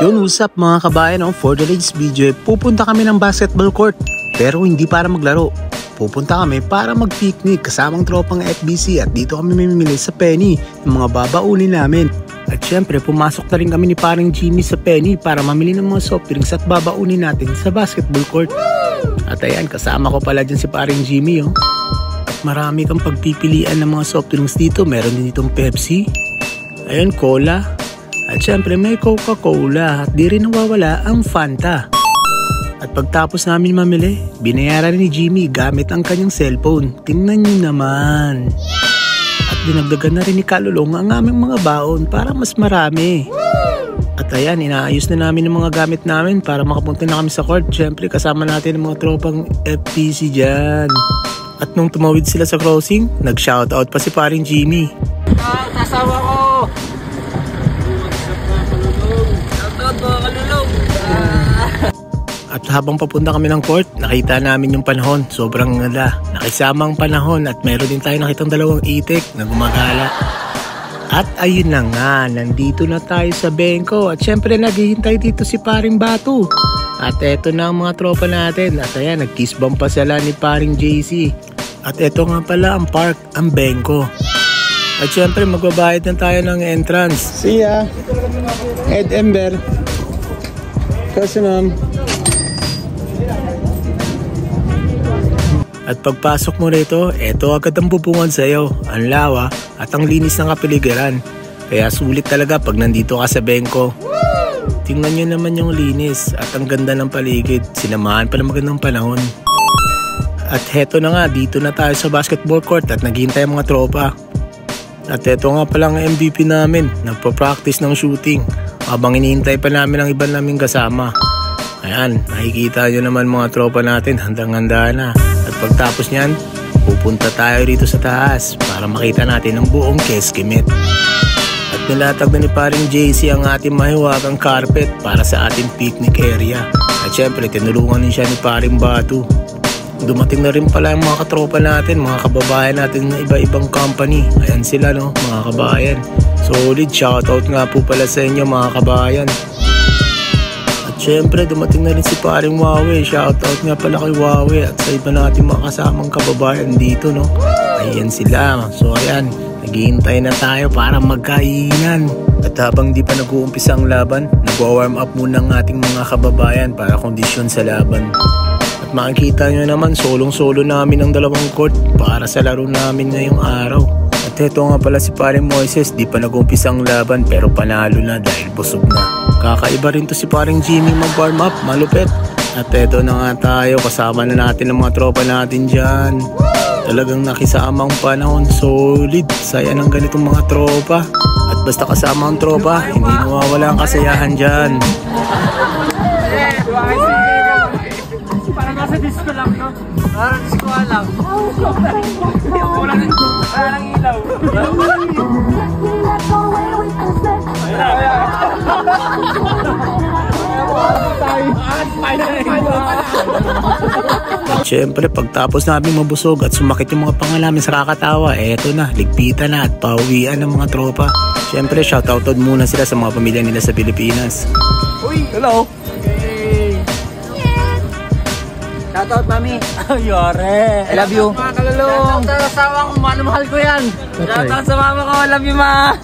Yun, what's up mga kabayan, for the latest video, pupunta kami ng basketball court. Pero hindi para maglaro. Pupunta kami para mag-picnic kasamang tropang FBC at dito kami mamimili sa Penny ng mga babaunin namin. At syempre, pumasok na rin kami ni paring Jimmy sa Penny para mamili ng mga soft drinks at babaunin natin sa basketball court. At ayan, kasama ko pala dyan si paring Jimmy. At marami kang pagpipilian ng mga soft drinks dito. Meron din ditong Pepsi, ayun, Cola. At syempre may Coca-Cola at di rin nawawala ang Fanta. At pagtapos namin mamili, binayaran ni Jimmy gamit ang kanyang cellphone. Tingnan nyo naman. At dinagdagan na rin ni Kalulong ang aming mga baon para mas marami. At ayan, inaayos na namin ang mga gamit namin para makapunta na kami sa court. Syempre kasama natin ang mga tropang FPC dyan. At nung tumawid sila sa crossing, nag-shoutout pa si paring Jimmy. Kasawa ko! At habang papunta kami ng court, nakita namin yung panahon. Sobrang ganda. Nakisamang panahon at meron din tayo nakitang dalawang itik na gumagala. At ayun na nga, nandito na tayo sa bengko. At syempre naghihintay dito si paring Batu. At eto na ang mga tropa natin. At ayan, nag-kiss bump pa sila ni paring JC. At eto nga pala ang park, ang bengko. At syempre magbabayad na tayo ng entrance. See ya! Ed Ember. Kasi ma'am. At pagpasok mo rito, eto agad ang bubungan sa'yo. Ang lawa at ang linis ng kapaligiran. Kaya sulit talaga pag nandito ka sa bengko. Tingnan nyo naman yung linis at ang ganda ng paligid. Sinamahan pa ng magandang panahon. At heto na nga, dito na tayo sa basketball court at naghihintay ang mga tropa. At eto nga palang MVP namin, nagpa-practice ng shooting. Habang hinihintay pa namin ang iba naming kasama. Ayan, nakikita nyo naman mga tropa natin, handang-handa na. At pagtapos nyan, pupunta tayo rito sa taas para makita natin ang buong Keskimit. At nilatag na ni paring JC ang ating mahiwagang carpet para sa ating picnic area. At syempre, tinulungan din siya ni paring Batu. Dumating na rin pala yung mga katropa natin, mga kababayan natin ng iba-ibang company. Ayan sila no, mga kabayan. Solid, shoutout nga po pala sa inyo mga kabayan. At syempre, dumating na rin si paring Wawe. Shoutout nga pala kay Wawe at sa iba natin mga kasamang kababayan dito no. Ayan sila. So ayan, naghihintay na tayo para magkainan. At habang di pa nag-uumpisa ang laban, nag-warm up muna ang ating mga kababayan para kondisyon sa laban. At makikita nyo naman, solong-solo namin ang dalawang court para sa laro namin ngayong araw. At ito nga pala si paring Moises, di pa nag-umpisa ang laban pero panalo na dahil busog na. Kakaiba rin to si paring Jimmy mag-warm up, malupit. At eto na nga tayo, kasama na natin ang mga tropa natin dyan. Talagang nakisamang panahon, solid, saya ng ganitong mga tropa. At basta kasama ang tropa, hindi nawawala ang kasayahan dyan. Parang nasa disco lang, no? Parang disco lang. Parang ilaw. Siyempre, pagtapos namin mabusog at sumakit yung mga panga namin sa kakatawa, eto na, ligpitan na at pauwian ng mga tropa. Siyempre, shoutout muna sila sa mga pamilya nila sa Pilipinas. Uy! Hello! Shoutout, mami. Yore. I love you. Shoutout mga kalulong. Shoutout sa asawa ko, mahal ko yan. Shoutout sa mama ko, I love you, ma.